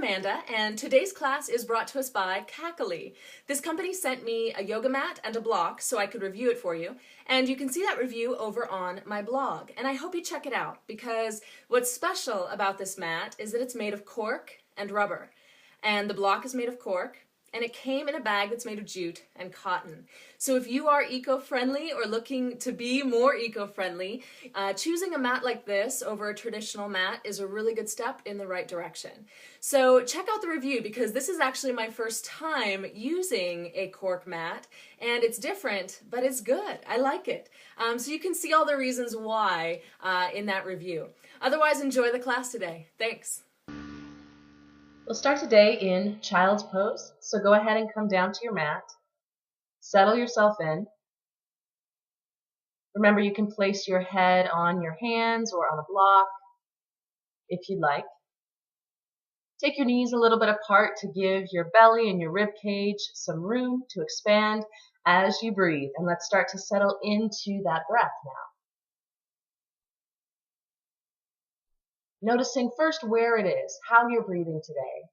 Amanda, and today's class is brought to us by Cackly. This company sent me a yoga mat and a block so I could review it for you, and you can see that review over on my blog. And I hope you check it out, because what's special about this mat is that it's made of cork and rubber, and the block is made of cork, and it came in a bag that's made of jute and cotton. So if you are eco-friendly or looking to be more eco-friendly, choosing a mat like this over a traditional mat is a really good step in the right direction. So check out the review, because this is actually my first time using a cork mat, and it's different, but it's good. I like it. So you can see all the reasons why in that review. Otherwise, enjoy the class today. Thanks. We'll start today in child's pose, so go ahead and come down to your mat. Settle yourself in. Remember, you can place your head on your hands or on a block if you'd like. Take your knees a little bit apart to give your belly and your rib cage some room to expand as you breathe. And let's start to settle into that breath now. Noticing first where it is, how you're breathing today.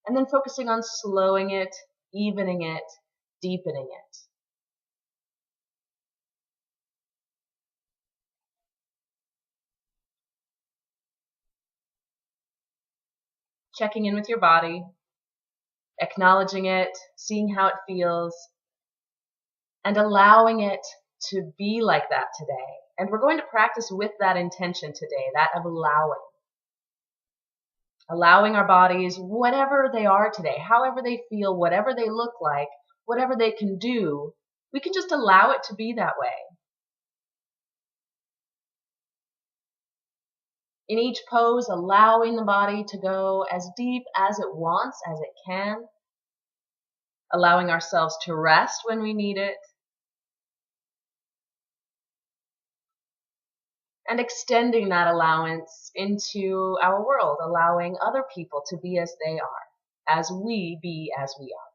And then focusing on slowing it, evening it, deepening it. Checking in with your body, acknowledging it, seeing how it feels, and allowing it to be like that today. And we're going to practice with that intention today, that of allowing. Allowing our bodies, whatever they are today, however they feel, whatever they look like, whatever they can do, we can just allow it to be that way. In each pose, allowing the body to go as deep as it wants, as it can. Allowing ourselves to rest when we need it. And extending that allowance into our world, allowing other people to be as they are, as we be as we are.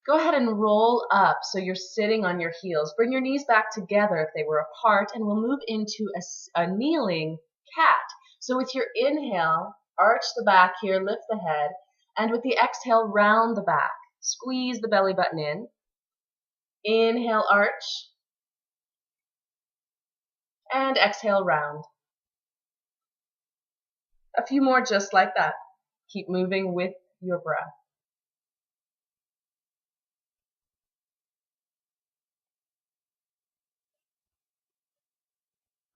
Go ahead and roll up so you're sitting on your heels. Bring your knees back together if they were apart, and we'll move into a kneeling cat. So with your inhale, arch the back here, lift the head, and with the exhale, round the back. Squeeze the belly button in. Inhale, arch. And exhale, round. A few more just like that. Keep moving with your breath.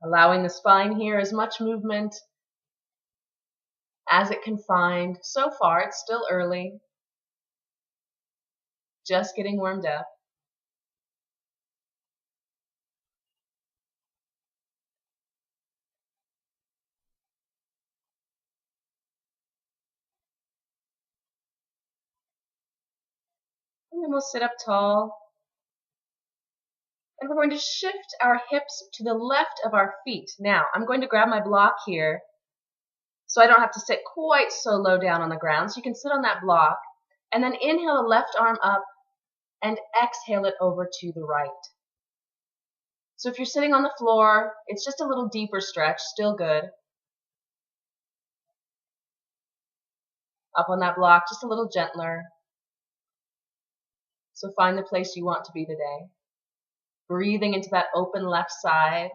Allowing the spine here as much movement as it can find. So far, it's still early. Just getting warmed up. And then we'll sit up tall. And we're going to shift our hips to the left of our feet. Now, I'm going to grab my block here so I don't have to sit quite so low down on the ground. So you can sit on that block. And then inhale the left arm up and exhale it over to the right. So if you're sitting on the floor, it's just a little deeper stretch, still good. Up on that block, just a little gentler. So find the place you want to be today. Breathing into that open left side.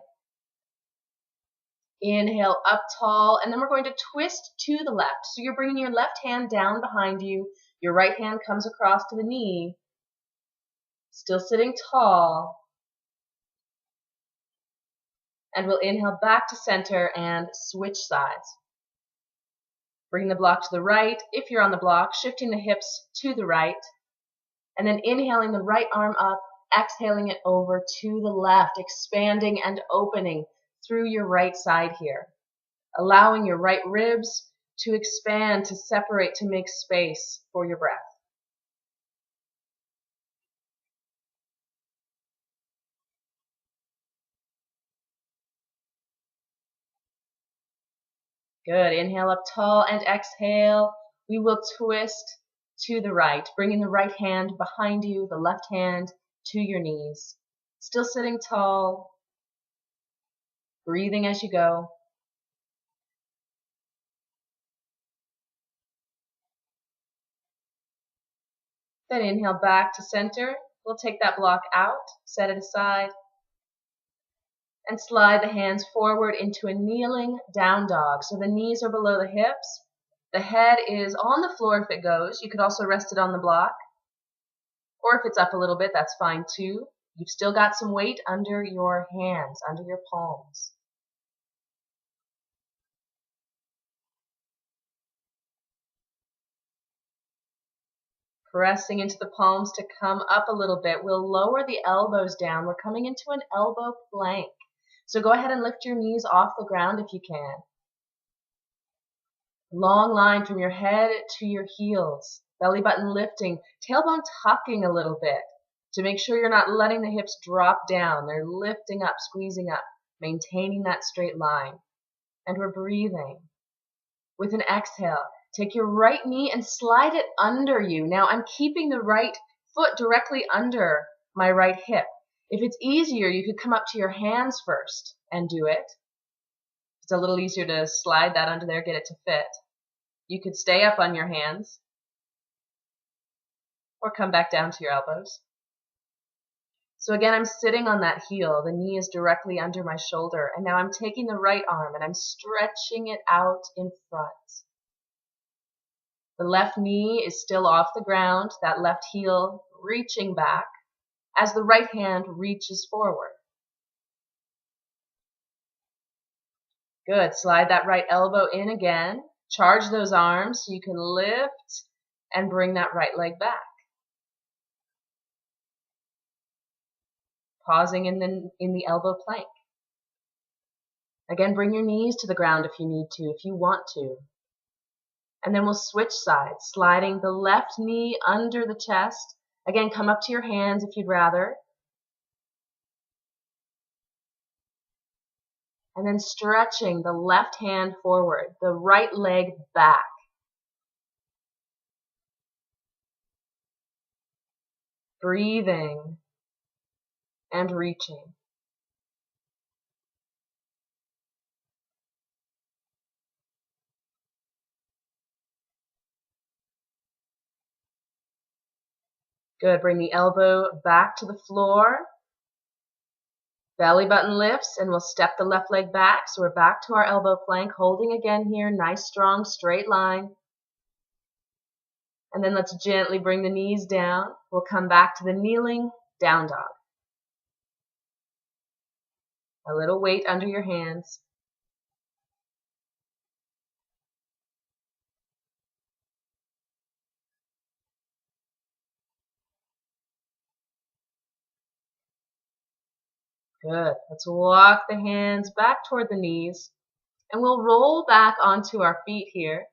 Inhale up tall, and then we're going to twist to the left. So you're bringing your left hand down behind you. Your right hand comes across to the knee. Still sitting tall. And we'll inhale back to center and switch sides. Bring the block to the right. If you're on the block, shifting the hips to the right. And then inhaling the right arm up, exhaling it over to the left, expanding and opening through your right side here. Allowing your right ribs to expand, to separate, to make space for your breath. Good. Inhale up tall and exhale. We will twist to the right, bringing the right hand behind you, the left hand to your knees. Still sitting tall. breathing as you go. Then inhale back to center. We'll take that block out, set it aside, and slide the hands forward into a kneeling down dog. So the knees are below the hips. The head is on the floor if it goes. You could also rest it on the block. Or if it's up a little bit, that's fine too. You've still got some weight under your hands, under your palms. Pressing into the palms to come up a little bit. We'll lower the elbows down. We're coming into an elbow plank. So go ahead and lift your knees off the ground if you can. Long line from your head to your heels. Belly button lifting, tailbone tucking a little bit to make sure you're not letting the hips drop down. They're lifting up, squeezing up, maintaining that straight line. And we're breathing. With an exhale, take your right knee and slide it under you. Now I'm keeping the right foot directly under my right hip. If it's easier, you could come up to your hands first and do it. It's a little easier to slide that under there, get it to fit. You could stay up on your hands or come back down to your elbows. So again, I'm sitting on that heel. The knee is directly under my shoulder. And now I'm taking the right arm and I'm stretching it out in front. The left knee is still off the ground, that left heel reaching back as the right hand reaches forward. Good. Slide that right elbow in again. Charge those arms so you can lift and bring that right leg back. Pausing in the elbow plank. Again, bring your knees to the ground if you need to, if you want to. And then we'll switch sides, sliding the left knee under the chest. Again, come up to your hands if you'd rather. And then stretching the left hand forward, the right leg back. Breathing and reaching. Good. Bring the elbow back to the floor. Belly button lifts, and we'll step the left leg back. So we're back to our elbow plank, holding again here. Nice, strong, straight line. And then let's gently bring the knees down. We'll come back to the kneeling down dog. A little weight under your hands. Good. Let's walk the hands back toward the knees. And we'll roll back onto our feet here,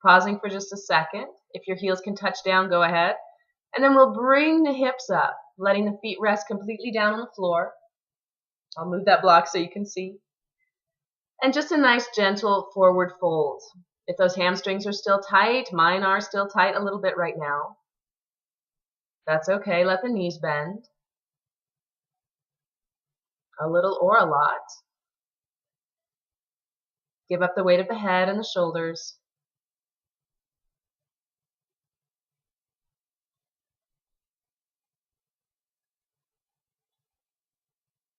pausing for just a second. If your heels can touch down, go ahead. And then we'll bring the hips up, letting the feet rest completely down on the floor. I'll move that block so you can see. And just a nice gentle forward fold. If those hamstrings are still tight, mine are still tight a little bit right now. That's okay. Let the knees bend. A little or a lot. Give up the weight of the head and the shoulders.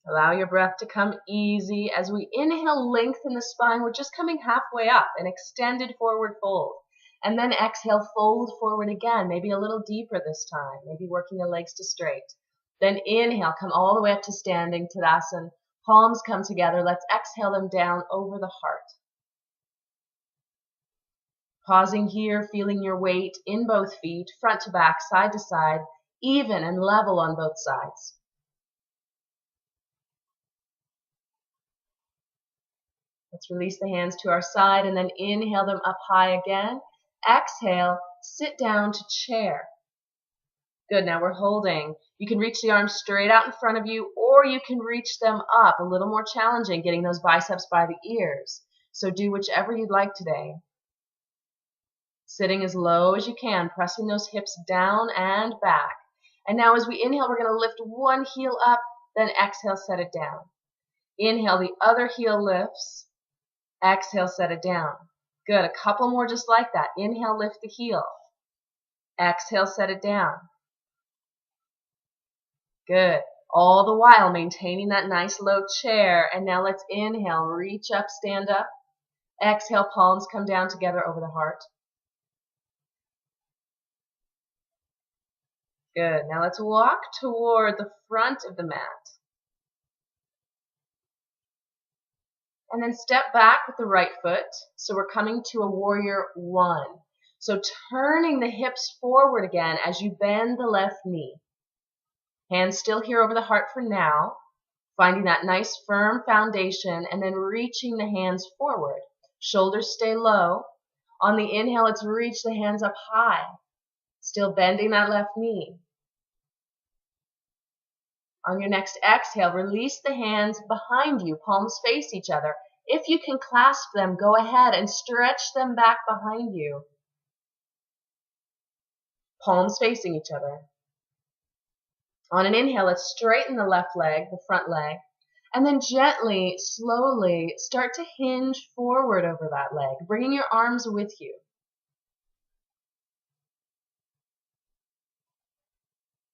Allow your breath to come easy. As we inhale, lengthen the spine. We're just coming halfway up, an extended forward fold. And then exhale, fold forward again, maybe a little deeper this time, maybe working the legs to straight. Then inhale, come all the way up to standing Tadasana. Palms come together. Let's exhale them down over the heart. Pausing here, feeling your weight in both feet, front to back, side to side, even and level on both sides. Let's release the hands to our side and then inhale them up high again. Exhale, sit down to chair. Good, now we're holding. You can reach the arms straight out in front of you, or you can reach them up. A little more challenging, getting those biceps by the ears. So do whichever you'd like today. Sitting as low as you can, pressing those hips down and back. And now as we inhale, we're going to lift one heel up, then exhale, set it down. Inhale, the other heel lifts. Exhale, set it down. Good, a couple more just like that. Inhale, lift the heel. Exhale, set it down. Good. All the while maintaining that nice low chair. And now let's inhale, reach up, stand up. Exhale, palms come down together over the heart. Good. Now let's walk toward the front of the mat. And then step back with the right foot. So we're coming to a warrior one. So turning the hips forward again as you bend the left knee. Hands still here over the heart for now. Finding that nice firm foundation and then reaching the hands forward. Shoulders stay low. On the inhale, let's reach the hands up high. Still bending that left knee. On your next exhale, release the hands behind you, palms face each other. If you can clasp them, go ahead and stretch them back behind you. Palms facing each other. On an inhale, let's straighten the left leg, the front leg, and then gently, slowly start to hinge forward over that leg, bringing your arms with you.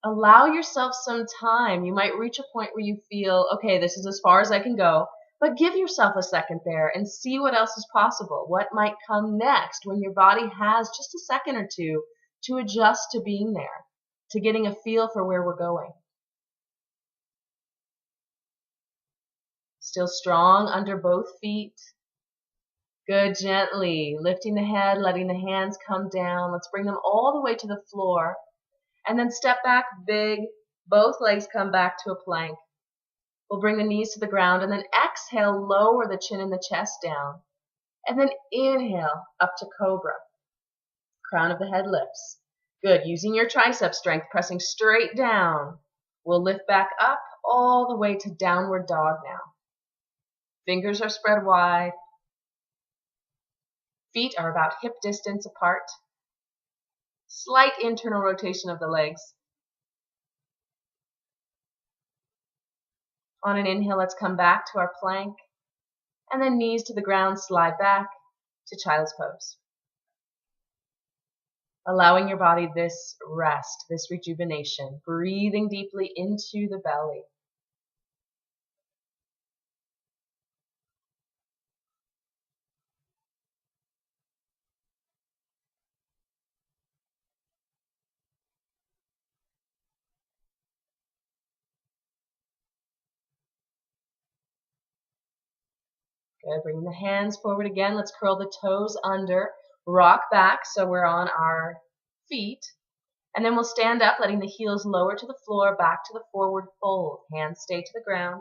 Allow yourself some time. You might reach a point where you feel, okay, this is as far as I can go, but give yourself a second there and see what else is possible. What might come next when your body has just a second or two to adjust to being there, to getting a feel for where we're going. Still strong under both feet. Good, gently lifting the head, letting the hands come down. Let's bring them all the way to the floor. And then step back big. Both legs come back to a plank. We'll bring the knees to the ground and then exhale, lower the chin and the chest down. And then inhale up to cobra. Crown of the head lifts. Good, using your tricep strength, pressing straight down. We'll lift back up all the way to downward dog now. Fingers are spread wide. Feet are about hip distance apart. Slight internal rotation of the legs. On an inhale, let's come back to our plank. And then knees to the ground, slide back to child's pose. Allowing your body this rest, this rejuvenation. Breathing deeply into the belly. Good, bring the hands forward again. Let's curl the toes under, rock back so we're on our feet. And then we'll stand up, letting the heels lower to the floor, back to the forward fold. Hands stay to the ground.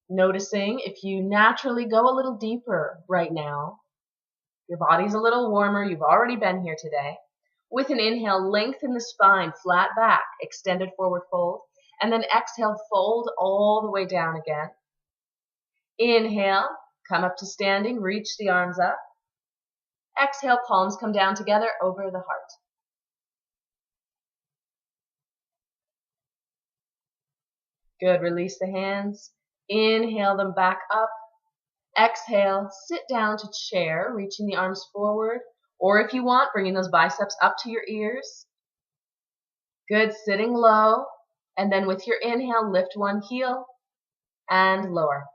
Noticing if you naturally go a little deeper right now, your body's a little warmer, you've already been here today. With an inhale, lengthen the spine, flat back, extended forward fold. And then exhale, fold all the way down again. Inhale, come up to standing, reach the arms up. Exhale, palms come down together over the heart. Good, release the hands. Inhale them back up. Exhale, sit down to chair, reaching the arms forward. Or if you want, bringing those biceps up to your ears. Good, sitting low. And then with your inhale, lift one heel and lower.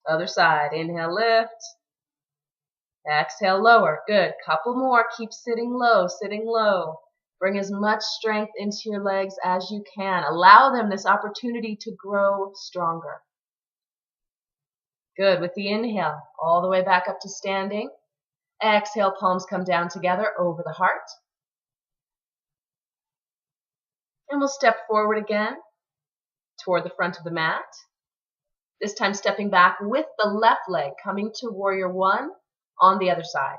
Other side, inhale, lift. Exhale, lower. Good, couple more. Keep sitting low, sitting low. Bring as much strength into your legs as you can. Allow them this opportunity to grow stronger. Good, with the inhale, all the way back up to standing. Exhale, palms come down together over the heart. And we'll step forward again toward the front of the mat. This time stepping back with the left leg coming to warrior one on the other side.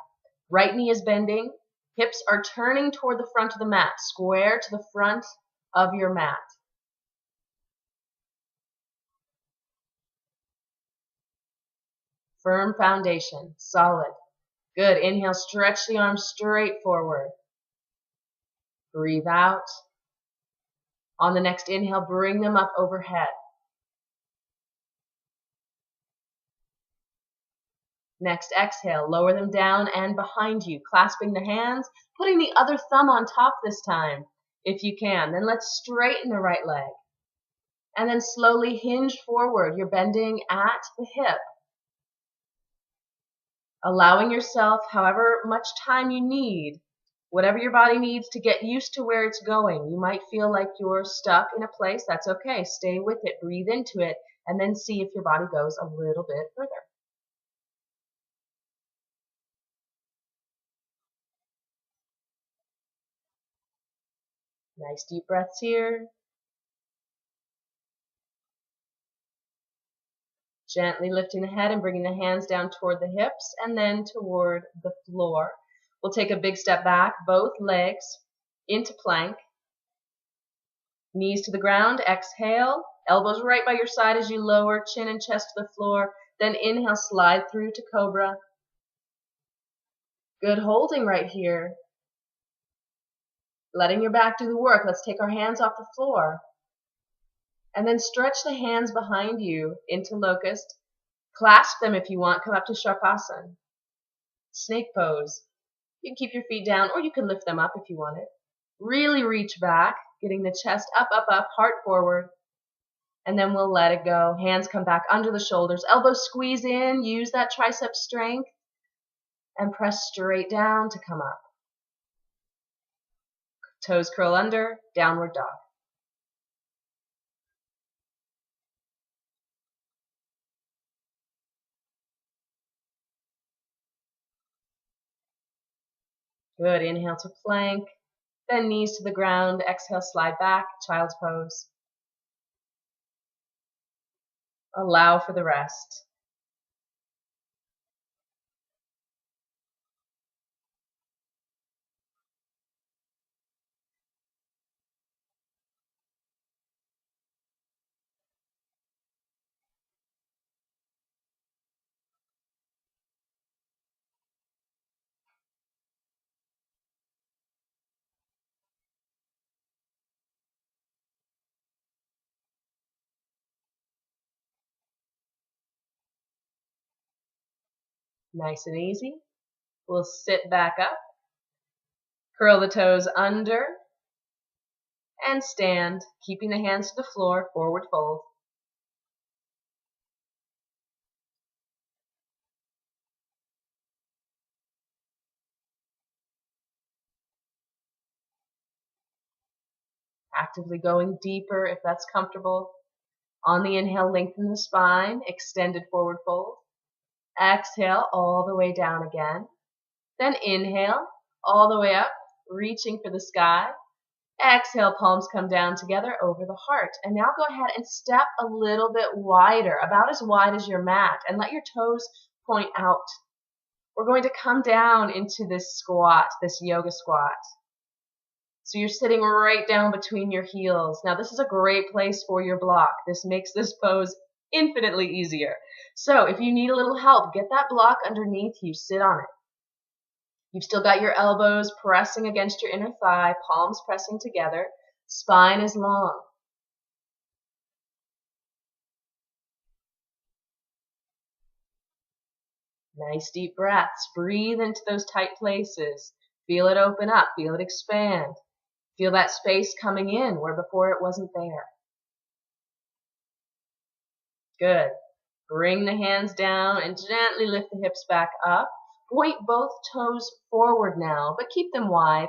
Right knee is bending. Hips are turning toward the front of the mat, square to the front of your mat. Firm foundation, solid. Good, inhale, stretch the arms straight forward. Breathe out. On the next inhale, bring them up overhead. Next exhale, lower them down and behind you, clasping the hands, putting the other thumb on top this time, if you can. Then let's straighten the right leg. And then slowly hinge forward. You're bending at the hip. Allowing yourself however much time you need, whatever your body needs to get used to where it's going. You might feel like you're stuck in a place. That's okay. Stay with it. Breathe into it. And then see if your body goes a little bit further. Nice deep breaths here. Gently lifting the head and bringing the hands down toward the hips and then toward the floor. We'll take a big step back, both legs into plank. Knees to the ground, exhale. Elbows right by your side as you lower, chin and chest to the floor. Then inhale, slide through to cobra. Good holding right here. Letting your back do the work. Let's take our hands off the floor. And then stretch the hands behind you into locust. Clasp them if you want. Come up to Shavasana. Snake pose. You can keep your feet down or you can lift them up if you want it. Really reach back, getting the chest up, up, up, heart forward. And then we'll let it go. Hands come back under the shoulders. Elbows squeeze in. Use that tricep strength. And press straight down to come up. Toes curl under. Downward dog. Good. Inhale to plank. Then knees to the ground. Exhale, slide back. Child's pose. Allow for the rest. Nice and easy. We'll sit back up. Curl the toes under. And stand, keeping the hands to the floor, forward fold. Actively going deeper if that's comfortable. On the inhale, lengthen the spine, extended forward fold. Exhale all the way down again. Then inhale all the way up, reaching for the sky. Exhale, palms come down together over the heart. And now go ahead and step a little bit wider, about as wide as your mat, and let your toes point out. We're going to come down into this squat, this yoga squat. So you're sitting right down between your heels. Now this is a great place for your block. This makes this pose infinitely easier. So if you need a little help, get that block underneath you, sit on it. You've still got your elbows pressing against your inner thigh, palms pressing together, spine is long. Nice deep breaths. Breathe into those tight places. Feel it open up, feel it expand. Feel that space coming in where before it wasn't there. Good. Bring the hands down and gently lift the hips back up. Point both toes forward now, but keep them wide.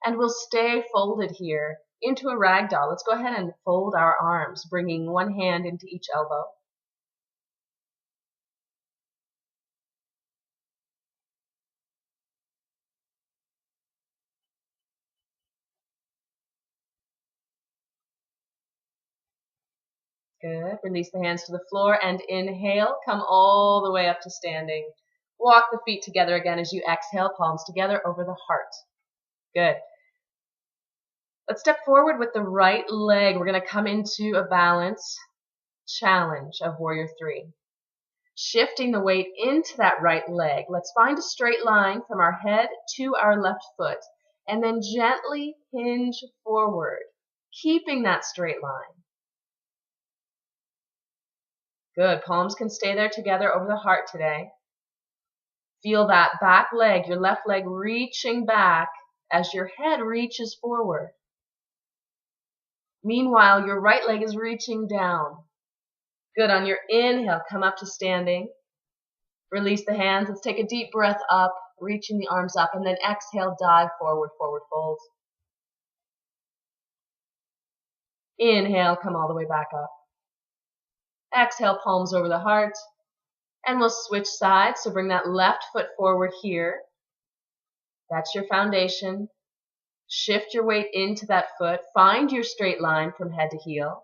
And we'll stay folded here into a ragdoll. Let's go ahead and fold our arms, bringing one hand into each elbow. Good. Release the hands to the floor and inhale. Come all the way up to standing. Walk the feet together again as you exhale, palms together over the heart. Good. Let's step forward with the right leg. We're going to come into a balance challenge of Warrior 3. Shifting the weight into that right leg. Let's find a straight line from our head to our left foot. And then gently hinge forward. keeping that straight line. Good. Palms can stay there together over the heart today. Feel that back leg, your left leg reaching back as your head reaches forward. Meanwhile, your right leg is reaching down. Good. On your inhale, come up to standing. Release the hands. Let's take a deep breath up, reaching the arms up, and then exhale, dive forward, forward fold. Inhale, come all the way back up. Exhale, palms over the heart. And we'll switch sides. So bring that left foot forward here. That's your foundation. Shift your weight into that foot. Find your straight line from head to heel.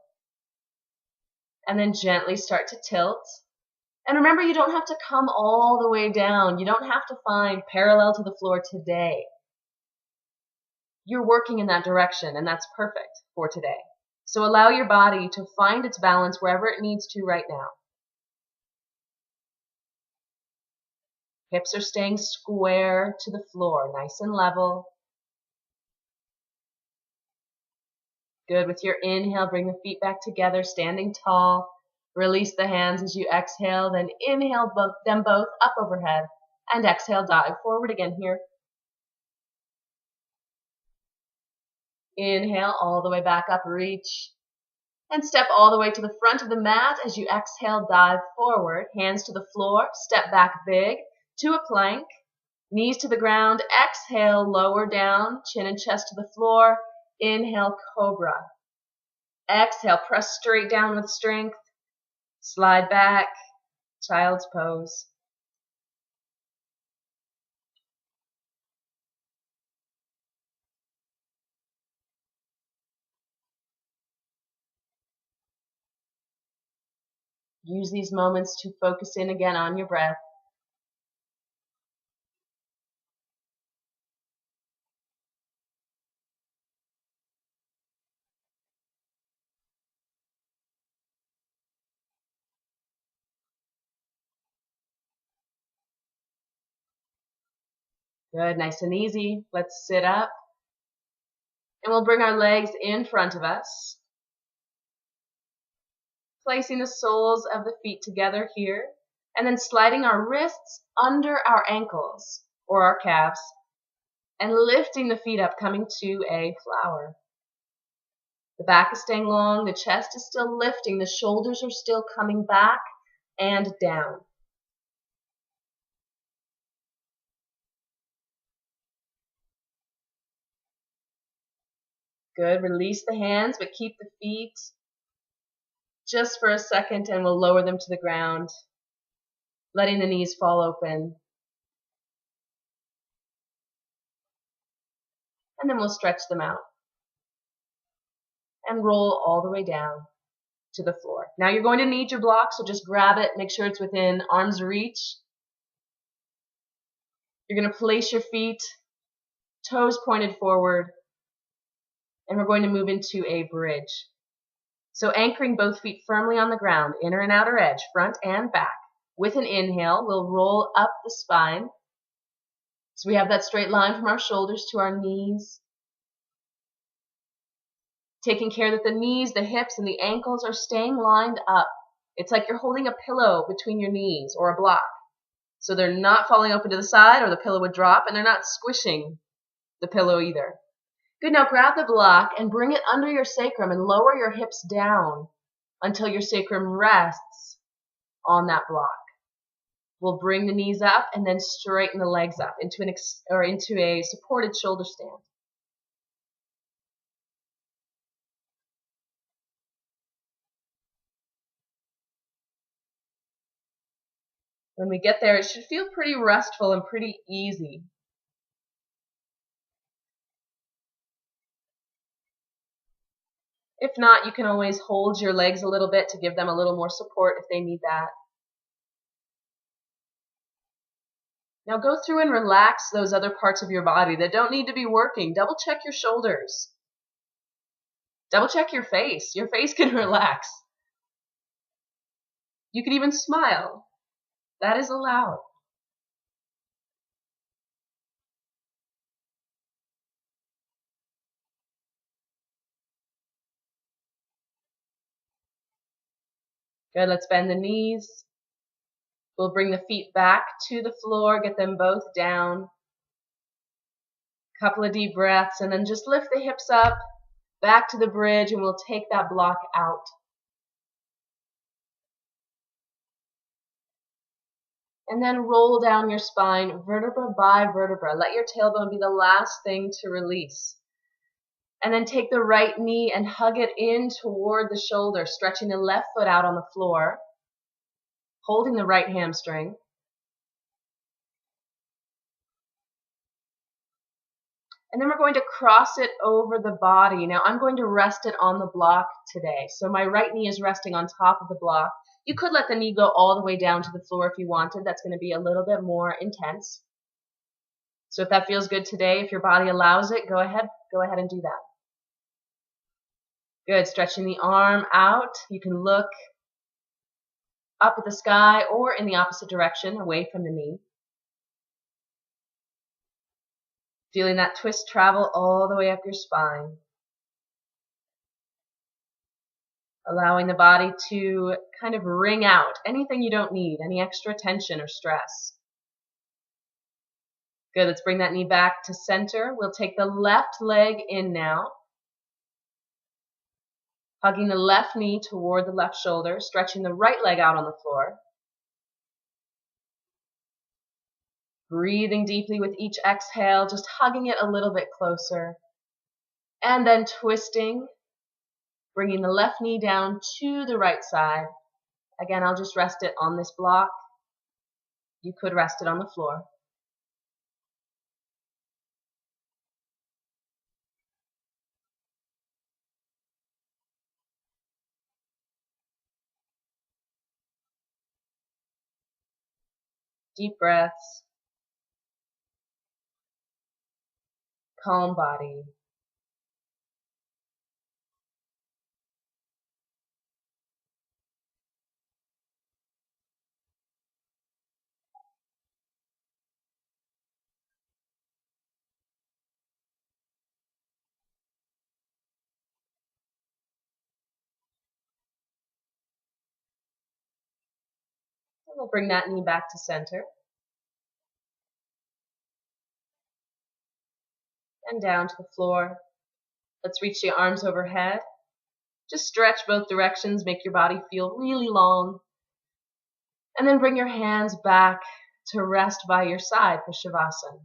And then gently start to tilt. And remember, you don't have to come all the way down. You don't have to find parallel to the floor today. You're working in that direction, and that's perfect for today. So allow your body to find its balance wherever it needs to right now. Hips are staying square to the floor, nice and level. Good. With your inhale, bring the feet back together, standing tall. Release the hands as you exhale, then inhale them both up overhead, and exhale, dive forward again here. Inhale all the way back up, reach, and step all the way to the front of the mat as you exhale, dive forward, hands to the floor, step back big to a plank, knees to the ground, exhale, lower down, chin and chest to the floor, inhale, cobra. Exhale, press straight down with strength, slide back, child's pose. Use these moments to focus in again on your breath. Good, nice and easy. Let's sit up. And we'll bring our legs in front of us. Placing the soles of the feet together here. And then sliding our wrists under our ankles or our calves. And lifting the feet up, coming to a flower. The back is staying long, the chest is still lifting, the shoulders are still coming back and down. Good, release the hands, but keep the feet just for a second, and we'll lower them to the ground, letting the knees fall open. And then we'll stretch them out and roll all the way down to the floor. Now you're going to need your block, so just grab it, make sure it's within arm's reach. You're going to place your feet, toes pointed forward, and we're going to move into a bridge. So anchoring both feet firmly on the ground, inner and outer edge, front and back. With an inhale, we'll roll up the spine. So we have that straight line from our shoulders to our knees. Taking care that the knees, the hips, and the ankles are staying lined up. It's like you're holding a pillow between your knees or a block. So they're not falling open to the side or the pillow would drop, and they're not squishing the pillow either. Good, now grab the block and bring it under your sacrum and lower your hips down until your sacrum rests on that block. We'll bring the knees up and then straighten the legs up into a supported shoulder stand. When we get there, it should feel pretty restful and pretty easy. If not, you can always hold your legs a little bit to give them a little more support if they need that. Now go through and relax those other parts of your body that don't need to be working. Double check your shoulders. Double check your face. Your face can relax. You can even smile. That is allowed. Good, let's bend the knees. We'll bring the feet back to the floor, get them both down. Couple of deep breaths, and then just lift the hips up, back to the bridge, and we'll take that block out. And then roll down your spine, vertebra by vertebra. Let your tailbone be the last thing to release. And then take the right knee and hug it in toward the shoulder, stretching the left foot out on the floor, holding the right hamstring. And then we're going to cross it over the body. Now I'm going to rest it on the block today. So my right knee is resting on top of the block. You could let the knee go all the way down to the floor if you wanted. That's going to be a little bit more intense. So if that feels good today, if your body allows it, go ahead and do that. Good, stretching the arm out. You can look up at the sky or in the opposite direction, away from the knee. Feeling that twist travel all the way up your spine. Allowing the body to kind of wring out anything you don't need, any extra tension or stress. Good, let's bring that knee back to center. We'll take the left leg in now. Hugging the left knee toward the left shoulder, stretching the right leg out on the floor. Breathing deeply with each exhale, just hugging it a little bit closer. And then twisting, bringing the left knee down to the right side. Again, I'll just rest it on this block. You could rest it on the floor. Deep breaths. Calm body. And we'll bring that knee back to center. And down to the floor. Let's reach the arms overhead. Just stretch both directions, make your body feel really long. And then bring your hands back to rest by your side for Shavasana.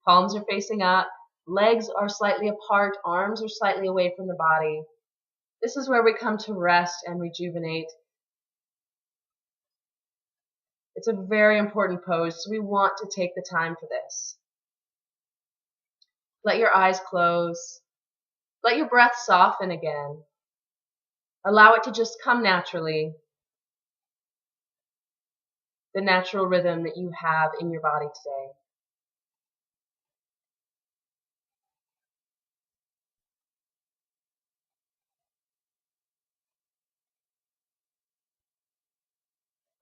Palms are facing up, legs are slightly apart, arms are slightly away from the body. This is where we come to rest and rejuvenate. It's a very important pose, so we want to take the time for this. Let your eyes close. Let your breath soften again. Allow it to just come naturally. The natural rhythm that you have in your body today.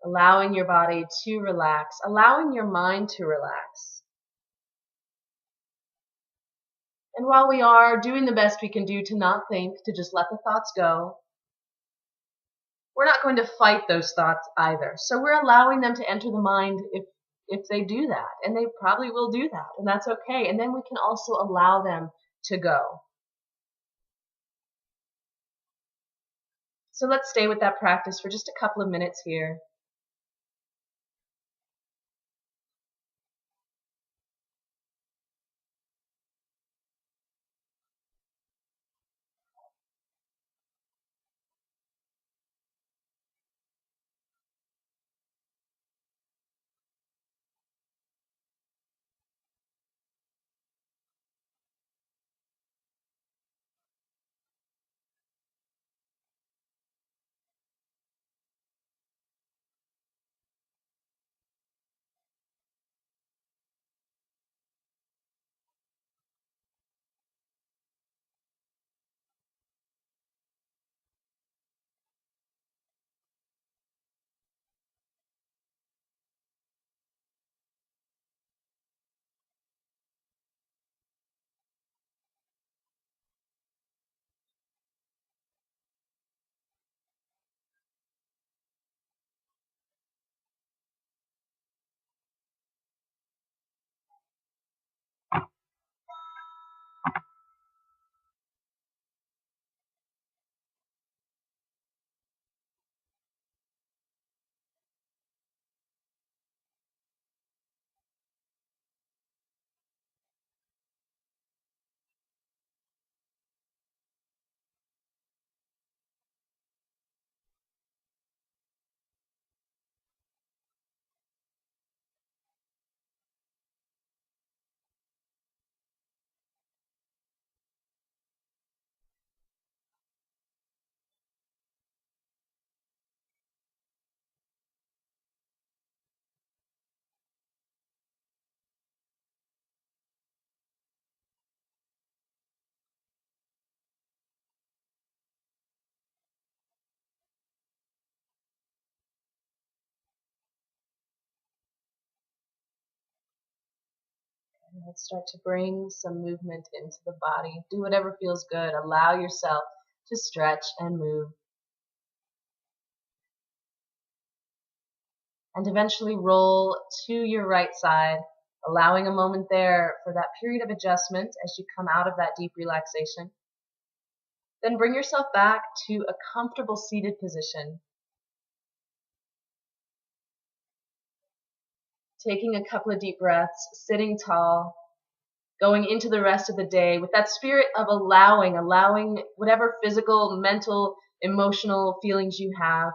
Allowing your body to relax, allowing your mind to relax. And while we are doing the best we can do to not think, to just let the thoughts go, we're not going to fight those thoughts either. So we're allowing them to enter the mind if they do that, and they probably will do that, and that's okay. And then we can also allow them to go. So let's stay with that practice for just a couple of minutes here. Let's start to bring some movement into the body. Do whatever feels good. Allow yourself to stretch and move. And eventually roll to your right side, allowing a moment there for that period of adjustment as you come out of that deep relaxation. Then bring yourself back to a comfortable seated position. Taking a couple of deep breaths, sitting tall, going into the rest of the day with that spirit of allowing whatever physical, mental, emotional feelings you have,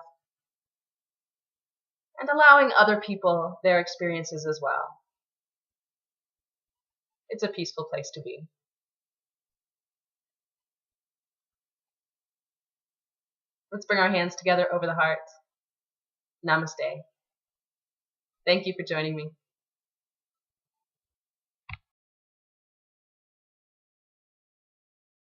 and allowing other people their experiences as well. It's a peaceful place to be. Let's bring our hands together over the heart. Namaste. Thank you for joining me.